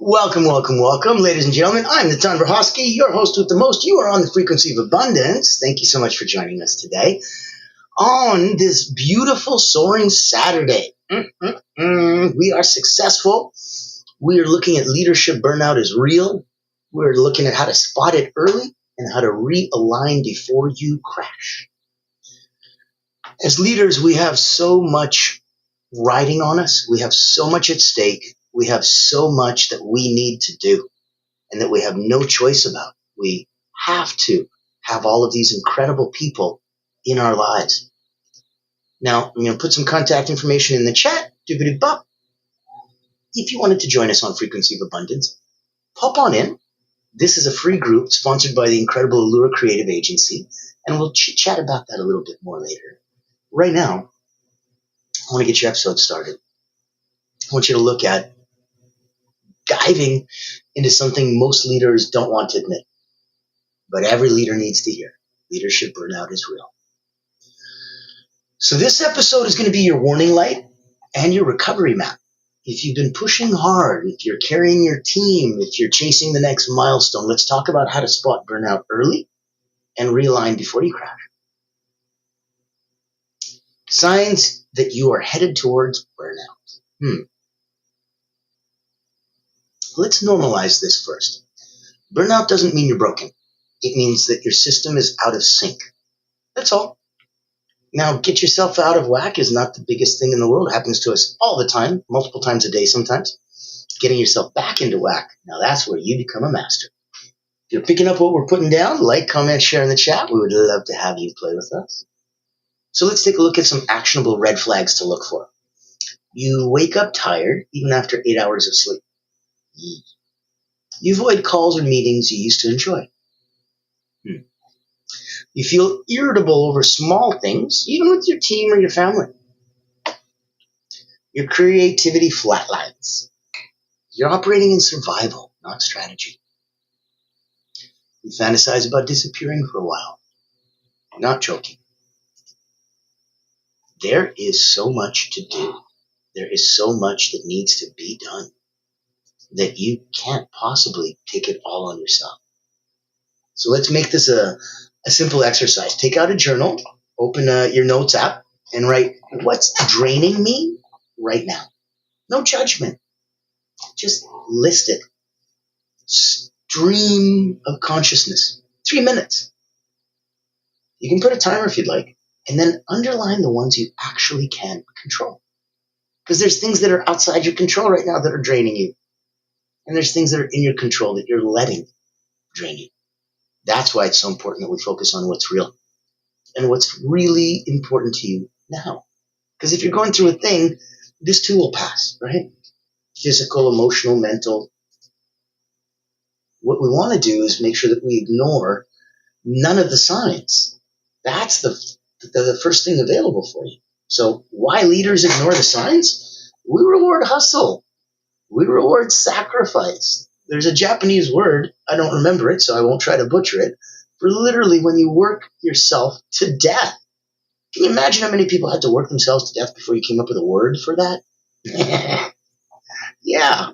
Welcome, welcome, welcome, ladies and gentlemen. I'm the Ton Verhosky, your host with the most. You are on the frequency of abundance. Thank you so much for joining us today on this beautiful soaring Saturday. We are successful. We are looking at leadership burnout is real. We're looking at how to spot it early and how to realign before you crash. As leaders, we have so much riding on us. We have so much at stake. We have so much that we need to do and that we have no choice about. We have to have all of these incredible people in our lives. Now, I'm going to put some contact information in the chat. Doobity-bop. If you wanted to join us on Frequency of Abundance, pop on in. This is a free group sponsored by the incredible Allure Creative Agency, and we'll chat about that a little bit more later. Right now, I want to get your episode started. I want you to look at diving into something most leaders don't want to admit, but every leader needs to hear. Leadership burnout is real. So this episode is going to be your warning light and your recovery map. If you've been pushing hard, if you're carrying your team, if you're chasing the next milestone, let's talk about how to spot burnout early and realign before you crash. Signs that you are headed towards burnout. Let's normalize this first. Burnout doesn't mean you're broken. It means that your system is out of sync. That's all. Now, get yourself out of whack is not the biggest thing in the world. It happens to us all the time, multiple times a day sometimes. Getting yourself back into whack, now that's where you become a master. If you're picking up what we're putting down, like, comment, share in the chat. We would love to have you play with us. So let's take a look at some actionable red flags to look for. You wake up tired even after 8 hours of sleep. You avoid calls or meetings you used to enjoy. You feel irritable over small things, even with your team or your family. Your creativity flatlines. You're operating in survival, not strategy. You fantasize about disappearing for a while. Not joking. There is so much to do. There is so much that needs to be done that you can't possibly take it all on yourself. So let's make this a simple exercise. Take out a journal, open your notes app, and write, what's draining me right now? No judgment. Just list it. Stream of consciousness. 3 minutes. You can put a timer if you'd like, and then underline the ones you actually can control. Because there's things that are outside your control right now that are draining you. And there's things that are in your control that you're letting drain you. That's why it's so important that we focus on what's real and what's really important to you now. Because if you're going through a thing, this too will pass, right? Physical, emotional, mental. What we want to do is make sure that we ignore none of the signs. That's the first thing available for you. So why leaders ignore the signs? We reward hustle. We reward sacrifice. There's a Japanese word, I don't remember it, so I won't try to butcher it, for literally when you work yourself to death. Can you imagine how many people had to work themselves to death before you came up with a word for that? Yeah.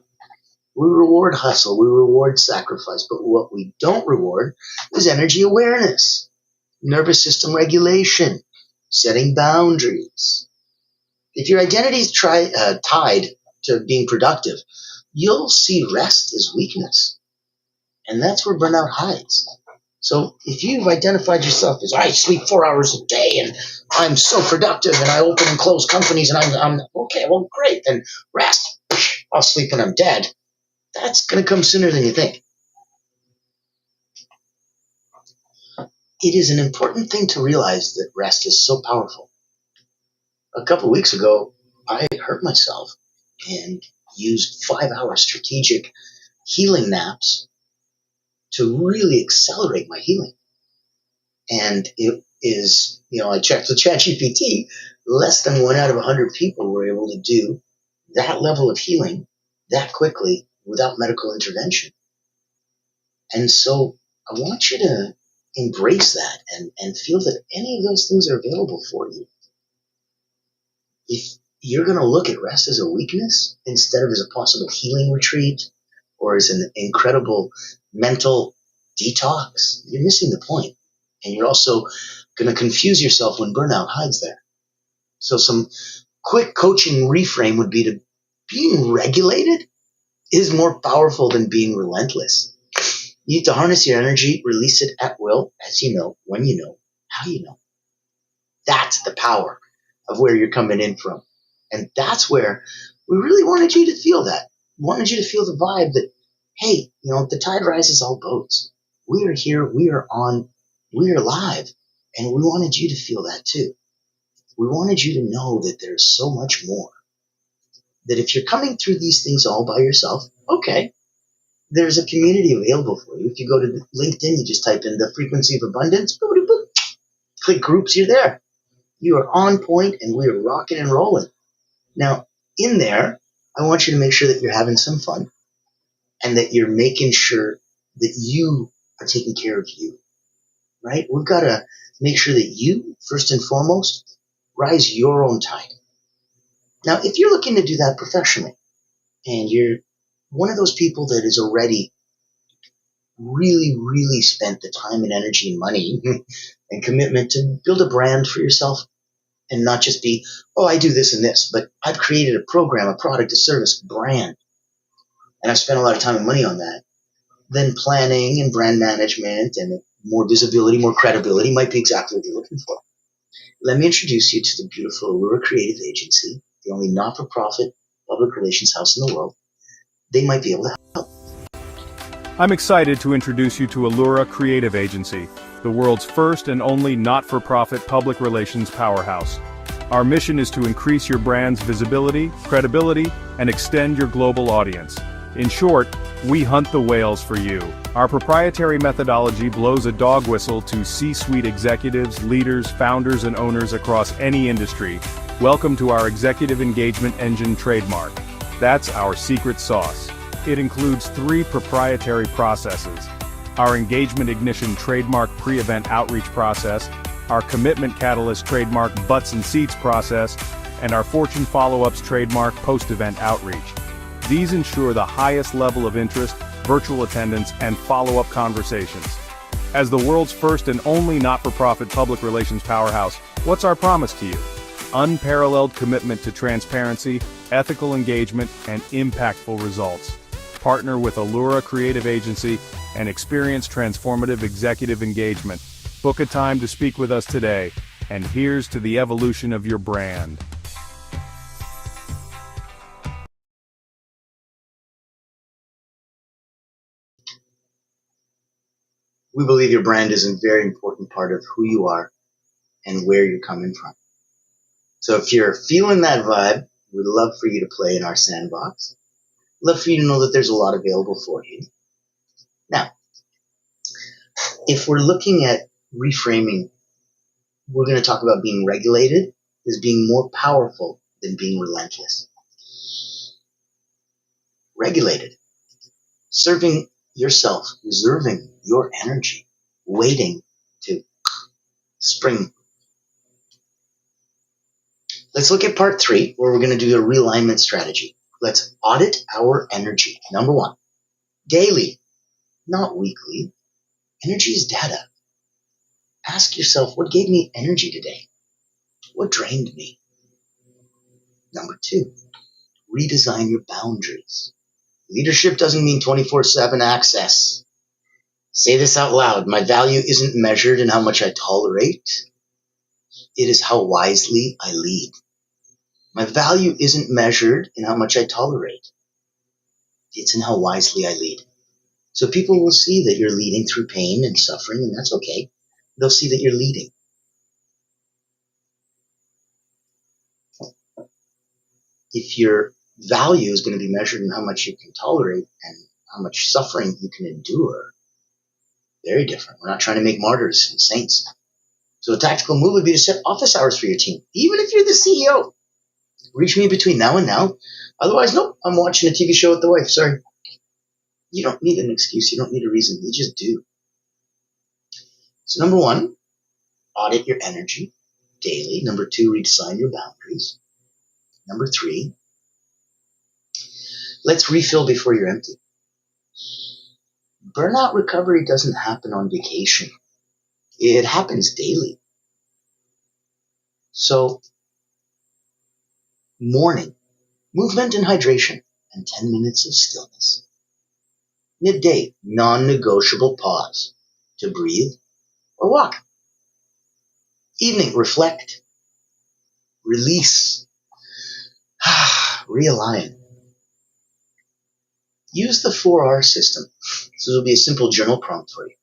We reward hustle. We reward sacrifice. But what we don't reward is energy awareness, nervous system regulation, setting boundaries. If your identity is tied to being productive, you'll see rest as weakness. And that's where burnout hides. So if you've identified yourself as, I sleep 4 hours a day and I'm so productive and I open and close companies and I'm okay, well, great. Then rest. I'll sleep when I'm dead. That's going to come sooner than you think. It is an important thing to realize that rest is so powerful. A couple of weeks ago, I hurt myself and used 5-hour strategic healing naps to really accelerate my healing. And it is, I checked with ChatGPT, less than 1 out of 100 people were able to do that level of healing that quickly without medical intervention. And so I want you to embrace that and feel that any of those things are available for you. If you're going to look at rest as a weakness instead of as a possible healing retreat, or as an incredible mental detox, you're missing the point. And you're also going to confuse yourself when burnout hides there. So some quick coaching reframe would be to being regulated is more powerful than being relentless. You need to harness your energy, release it at will, as you know, when you know, how you know. That's the power of where you're coming in from. And that's where we really wanted you to feel that. We wanted you to feel the vibe that, hey, the tide rises all boats. We are here, we are on, we are live. And we wanted you to feel that too. We wanted you to know that there's so much more. That if you're coming through these things all by yourself, okay, there's a community available for you. If you go to LinkedIn, you just type in the frequency of abundance, click groups, you're there. You are on point and we are rocking and rolling. Now, in there, I want you to make sure that you're having some fun and that you're making sure that you are taking care of you, right? We've got to make sure that you, first and foremost, rise your own tide. Now, if you're looking to do that professionally and you're one of those people that is already really, really spent the time and energy and money and commitment to build a brand for yourself and not just be, oh, I do this and this, but I've created a program, a product, a service, brand, and I've spent a lot of time and money on that, then planning and brand management and more visibility, more credibility might be exactly what you're looking for. Let me introduce you to the beautiful Allura Creative Agency, the only not-for-profit public relations house in the world. They might be able to help. I'm excited to introduce you to Allura Creative Agency, the world's first and only not-for-profit public relations powerhouse. Our mission is to increase your brand's visibility, credibility, and extend your global audience. In short, we hunt the whales for you. Our proprietary methodology blows a dog whistle to C-suite executives, leaders, founders, and owners across any industry. Welcome to our Executive Engagement Engine trademark. That's our secret sauce. It includes 3 proprietary processes: our Engagement Ignition trademark pre-event outreach process, our Commitment Catalyst trademark butts and seats process, and our Fortune Follow-ups trademark post-event outreach. These ensure the highest level of interest, virtual attendance, and follow-up conversations. As the world's first and only not-for-profit public relations powerhouse, what's our promise to you? Unparalleled commitment to transparency, ethical engagement, and impactful results. Partner with Allura Creative Agency and experience transformative executive engagement. Book a time to speak with us today, and here's to the evolution of your brand. We believe your brand is a very important part of who you are and where you're coming from. So if you're feeling that vibe, we'd love for you to play in our sandbox. Love for you to know that there's a lot available for you. Now, if we're looking at reframing, we're going to talk about being regulated as being more powerful than being relentless. Regulated. Serving yourself, reserving your energy, waiting to spring. Let's look at part 3, where we're going to do a realignment strategy. Let's audit our energy. Number 1, daily, not weekly. Energy is data. Ask yourself, what gave me energy today? What drained me? Number 2, redesign your boundaries. Leadership doesn't mean 24/7 access. Say this out loud. My value isn't measured in how much I tolerate. It is how wisely I lead. My value isn't measured in how much I tolerate. It's in how wisely I lead. So people will see that you're leading through pain and suffering, and that's okay. They'll see that you're leading. If your value is going to be measured in how much you can tolerate and how much suffering you can endure, very different. We're not trying to make martyrs and saints. So a tactical move would be to set office hours for your team. Even if you're the CEO, reach me between now and now. Otherwise, nope, I'm watching a TV show with the wife. Sorry. You don't need an excuse. You don't need a reason. You just do. So number 1, audit your energy daily. Number 2, redesign your boundaries. Number 3, let's refill before you're empty. Burnout recovery doesn't happen on vacation. It happens daily. So, morning, movement and hydration, and 10 minutes of stillness. Midday, non-negotiable pause to breathe or walk. Evening, reflect, release, realign. Use the 4R system. So this will be a simple journal prompt for you.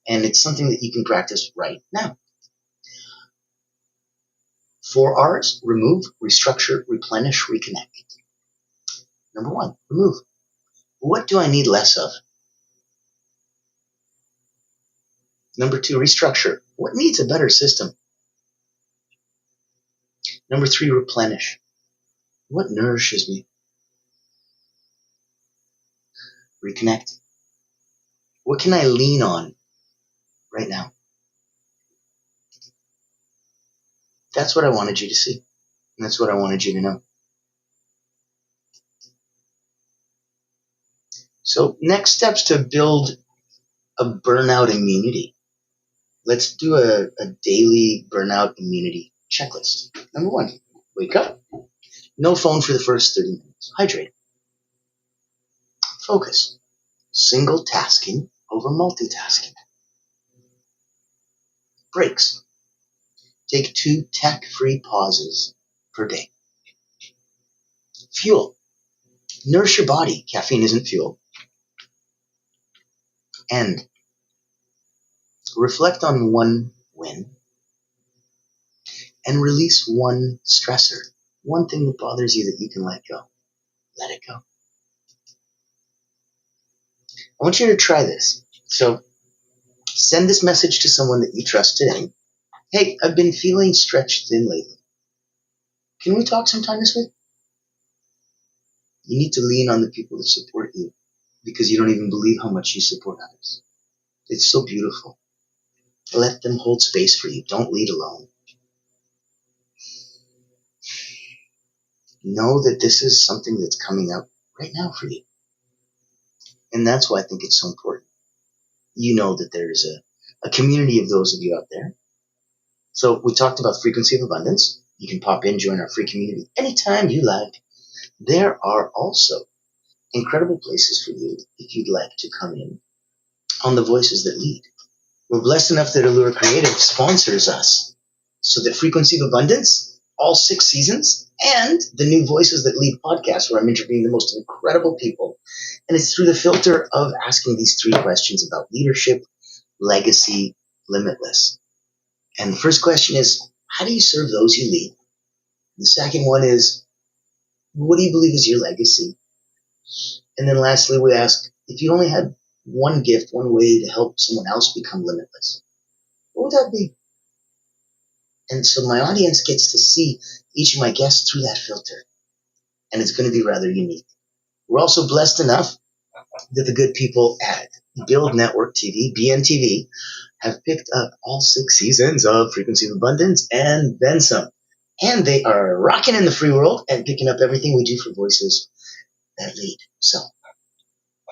And it's something that you can practice right now. 4Rs, remove, restructure, replenish, reconnect. Number 1, remove. What do I need less of? Number 2, restructure. What needs a better system? Number 3, replenish. What nourishes me? Reconnect. What can I lean on right now? That's what I wanted you to see. And that's what I wanted you to know. So next steps to build a burnout immunity. Let's do a daily burnout immunity checklist. Number 1, wake up. No phone for the first 30 minutes. Hydrate. Focus. Single tasking over multitasking. Breaks. Take 2 tech-free pauses per day. Fuel. Nourish your body. Caffeine isn't fuel. And reflect on one win and release one stressor. One thing that bothers you that you can let go. Let it go. I want you to try this. So send this message to someone that you trust today. Hey, I've been feeling stretched thin lately. Can we talk sometime this week? You need to lean on the people that support you because you don't even believe how much you support others. It's so beautiful. Let them hold space for you. Don't lead alone. Know that this is something that's coming up right now for you. And that's why I think it's so important. You know that there's a community of those of you out there. So we talked about frequency of abundance. You can pop in, join our free community anytime you like. There are also incredible places for you if you'd like to come in on the Voices That Lead. We're blessed enough that Allura Creative sponsors us. So the Frequency of Abundance, all 6 seasons, and the new Voices That Lead podcast where I'm interviewing the most incredible people. And it's through the filter of asking these 3 questions about leadership, legacy, limitless. And the first question is, how do you serve those you lead? The second one is, what do you believe is your legacy? And then lastly, we ask, if you only had one gift, one way to help someone else become limitless, what would that be? And so my audience gets to see each of my guests through that filter. And it's going to be rather unique. We're also blessed enough that the good people at Build Network TV, BNTV, have picked up all 6 seasons of Frequency of Abundance and then some. And they are rocking in the free world and picking up everything we do for Voices That Lead. So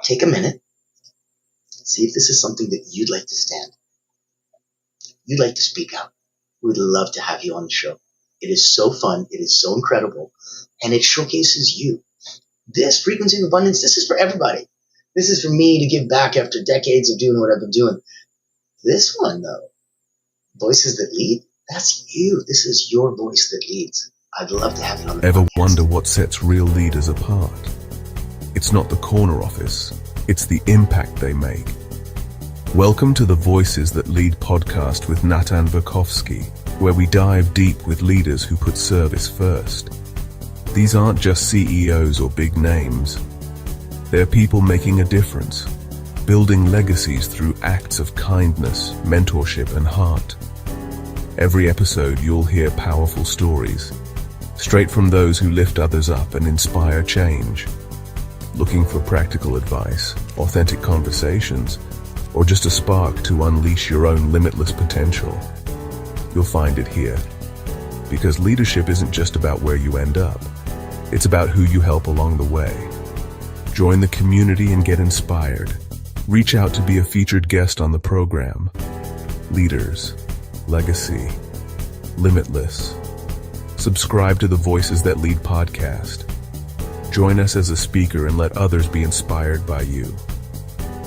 take a minute, see if this is something that you'd like to stand. You'd like to speak out. We'd love to have you on the show. It is so fun. It is so incredible. And it showcases you. This Frequency of Abundance, this is for everybody. This is for me to give back after decades of doing what I've been doing. This one, though, Voices That Lead, that's you. This is your voice that leads. I'd love to have you on the Ever podcast. wonder what sets real leaders apart? It's not the corner office, it's the impact they make. Welcome to the Voices That Lead podcast with Natan Verkovsky, where we dive deep with leaders who put service first. These aren't just CEOs or big names. They're people making a difference, building legacies through acts of kindness, mentorship, and heart. Every episode you'll hear powerful stories, straight from those who lift others up and inspire change. Looking for practical advice, authentic conversations, or just a spark to unleash your own limitless potential? You'll find it here. Because leadership isn't just about where you end up, it's about who you help along the way. Join the community and get inspired. Reach out to be a featured guest on the program. Leaders, Legacy, Limitless. Subscribe to the Voices That Lead podcast. Join us as a speaker and let others be inspired by you.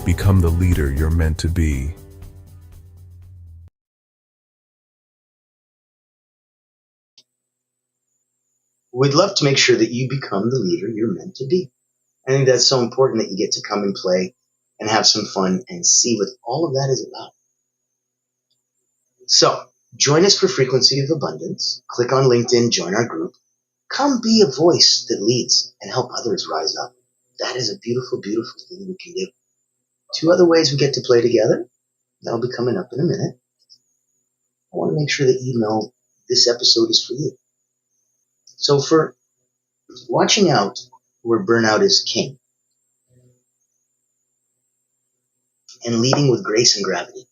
Become the leader you're meant to be. We'd love to make sure that you become the leader you're meant to be. I think that's so important that you get to come and play and have some fun and see what all of that is about. So, join us for Frequency of Abundance. Click on LinkedIn, join our group. Come be a voice that leads and help others rise up. That is a beautiful, beautiful thing we can do. 2 other ways we get to play together. That'll be coming up in a minute. I want to make sure that you know this episode is for you. So for watching out where burnout is king and leading with grace and gravity.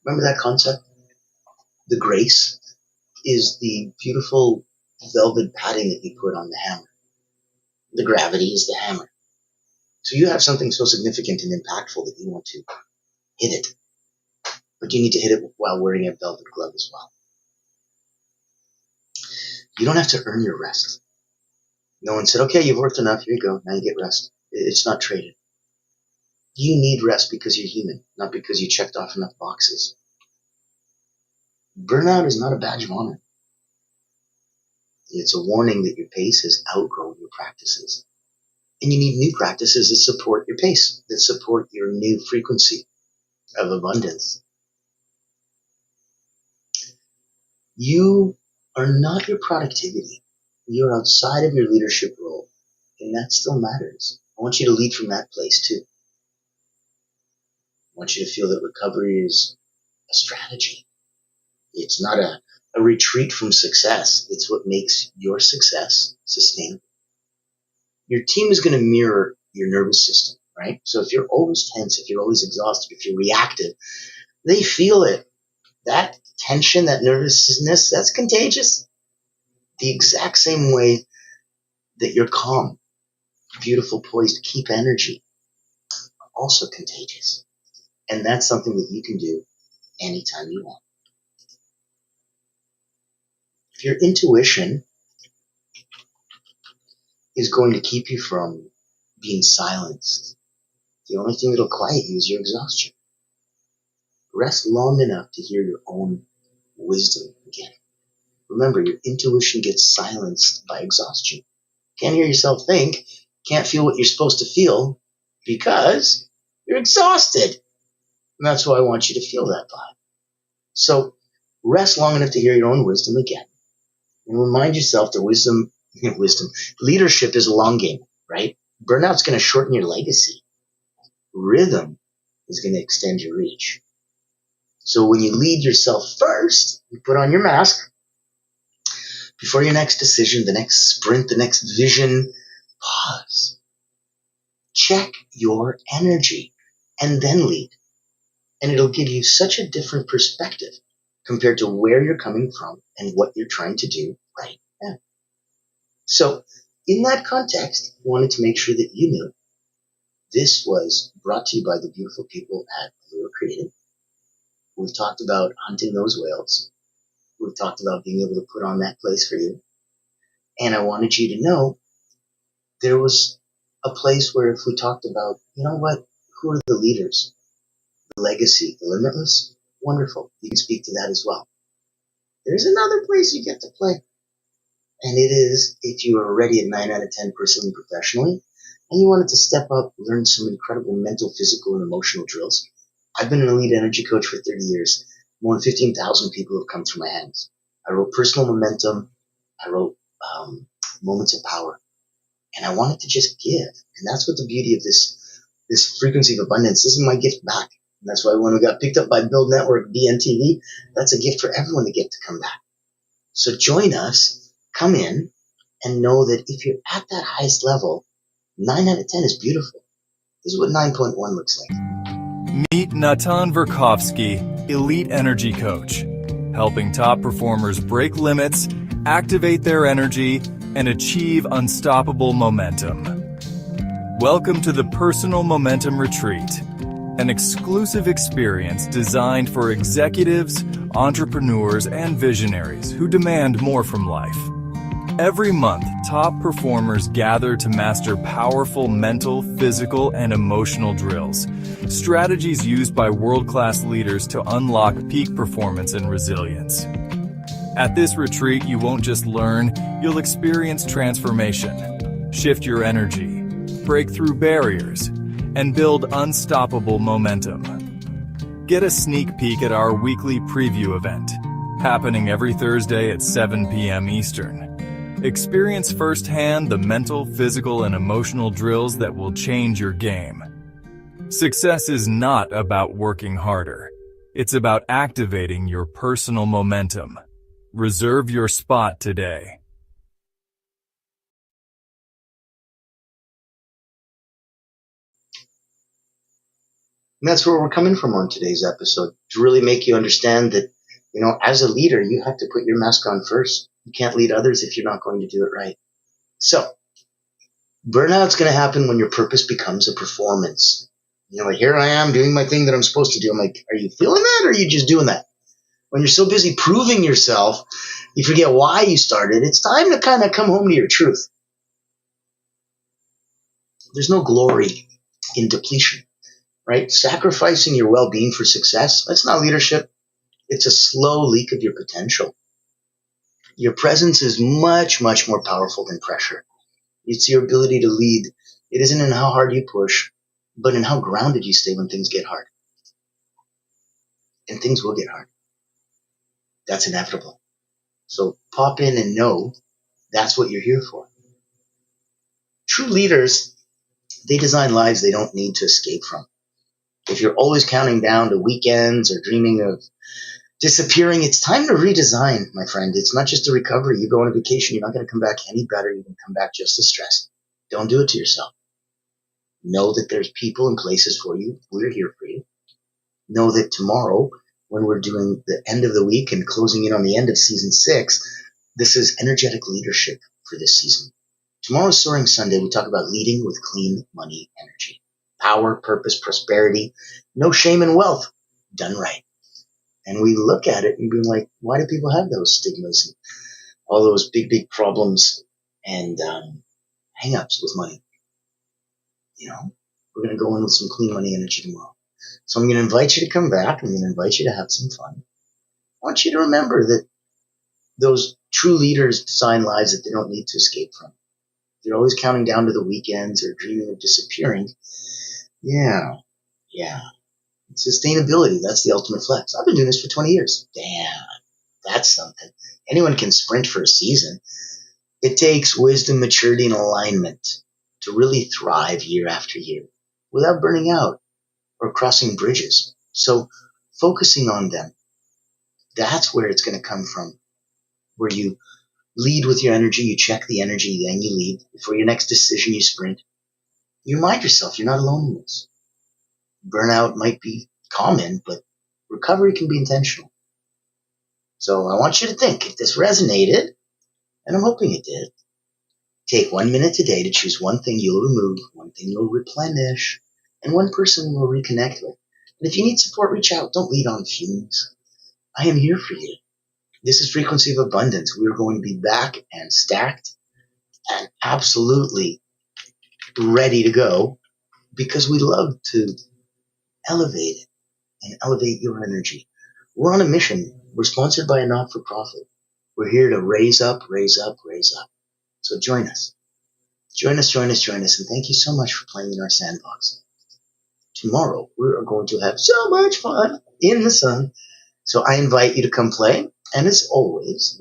Remember that concept? The grace is the beautiful velvet padding that you put on the hammer. The gravity is the hammer. So you have something so significant and impactful that you want to hit it. But you need to hit it while wearing a velvet glove as well. You don't have to earn your rest. No one said, okay, you've worked enough, here you go, now you get rest. It's not traded. You need rest because you're human, not because you checked off enough boxes. Burnout is not a badge of honor. It's a warning that your pace has outgrown your practices. And you need new practices that support your pace, that support your new frequency of abundance. You are not your productivity. You're outside of your leadership role, and that still matters. I want you to lead from that place too. I want you to feel that recovery is a strategy. It's not a retreat from success. It's what makes your success sustainable. Your team is going to mirror your nervous system, right? So if you're always tense, if you're always exhausted, if you're reactive, they feel it. That tension, that nervousness, that's contagious. The exact same way that you're calm, beautiful, poised, keep energy, also contagious. And that's something that you can do anytime you want. If your intuition is going to keep you from being silenced, the only thing that'll quiet you is your exhaustion. Rest long enough to hear your own wisdom again. Remember, your intuition gets silenced by exhaustion. Can't hear yourself think, can't feel what you're supposed to feel because you're exhausted. And that's why I want you to feel that vibe. So rest long enough to hear your own wisdom again. And remind yourself that leadership is a long game, right? Burnout's going to shorten your legacy. Rhythm is going to extend your reach. So when you lead yourself first, you put on your mask. Before your next decision, the next sprint, the next vision, pause. Check your energy and then lead. And it'll give you such a different perspective compared to where you're coming from and what you're trying to do right now. So in that context, I wanted to make sure that you knew this was brought to you by the beautiful people at Allura Creative. We've talked about hunting those whales. We've talked about being able to put on that place for you. And I wanted you to know there was a place where if we talked about, you know what, who are the leaders? The legacy, the limitless? Wonderful. You can speak to that as well. There's another place you get to play. And it is if you are already at 9 out of 10 personally and professionally, and you wanted to step up, learn some incredible mental, physical, and emotional drills. I've been an elite energy coach for 30 years. More than 15,000 people have come through my hands. I wrote Personal Momentum. I wrote Moments of Power. And I wanted to just give. And that's what the beauty of this frequency of abundance. This is my gift back. And that's why when we got picked up by Build Network, BNTV, that's a gift for everyone to get to come back. So join us, come in, and know that if you're at that highest level, 9 out of 10 is beautiful. This is what 9.1 looks like. Meet Natan Verkovsky, Elite Energy Coach, helping top performers break limits, activate their energy, and achieve unstoppable momentum. Welcome to the Personal Momentum Retreat, an exclusive experience designed for executives, entrepreneurs, and visionaries who demand more from life. Every month, top performers gather to master powerful mental, physical, and emotional drills, strategies used by world-class leaders to unlock peak performance and resilience. At this retreat, you won't just learn, you'll experience transformation, shift your energy, break through barriers, and build unstoppable momentum. Get a sneak peek at our weekly preview event, happening every Thursday at 7 p.m. Eastern. Experience firsthand the mental, physical, and emotional drills that will change your game. Success is not about working harder. It's about activating your personal momentum. Reserve your spot today. And that's where we're coming from on today's episode, to really make you understand that, as a leader, you have to put your mask on first. You can't lead others if you're not going to do it right. So, burnout's going to happen when your purpose becomes a performance. Here I am doing my thing that I'm supposed to do. I'm like, are you feeling that, or are you just doing that? When you're so busy proving yourself, you forget why you started. It's time to kind of come home to your truth. There's no glory in depletion, right? Sacrificing your well-being for success, that's not leadership. It's a slow leak of your potential. Your presence is much, much more powerful than pressure. It's your ability to lead. It isn't in how hard you push, but in how grounded you stay when things get hard. And things will get hard. That's inevitable. So pop in and know that's what you're here for. True leaders, they design lives they don't need to escape from. If you're always counting down to weekends or dreaming of disappearing, it's time to redesign, my friend. It's not just a recovery. You go on a vacation, you're not going to come back any better. You're going to come back just as stressed. Don't do it to yourself. Know that there's people and places for you. We're here for you. Know that tomorrow, when we're doing the end of the week and closing in on the end of season 6, this is energetic leadership for this season. Tomorrow's Soaring Sunday. We talk about leading with clean money energy. Power, purpose, prosperity, no shame in wealth, done right. And we look at it and be like, why do people have those stigmas and all those big, big problems and hang-ups with money? We're going to go in with some clean money energy tomorrow. So I'm going to invite you to come back. I'm going to invite you to have some fun. I want you to remember that those true leaders design lives that they don't need to escape from. They're always counting down to the weekends or dreaming of disappearing. Yeah. Sustainability, that's the ultimate flex. I've been doing this for 20 years. Damn, that's something. Anyone can sprint for a season. It takes wisdom, maturity, and alignment to really thrive year after year without burning out or crossing bridges. So focusing on them, that's where it's going to come from, where you lead with your energy, you check the energy, then you lead. Before your next decision, you sprint. You remind yourself you're not alone in this. Burnout might be common, but recovery can be intentional. So I want you to think, if this resonated, and I'm hoping it did, take 1 minute today to choose one thing you'll remove, one thing you'll replenish, and one person you'll reconnect with. And if you need support, reach out. Don't lead on fumes. I am here for you. This is Frequency of Abundance. We're going to be back and stacked and absolutely ready to go because we love to elevate it and elevate your energy. We're on a mission. We're sponsored by a not-for-profit. We're here to raise up, raise up, raise up. So join us. Join us. And thank you so much for playing in our sandbox. Tomorrow, we are going to have so much fun in the sun. So I invite you to come play. And as always,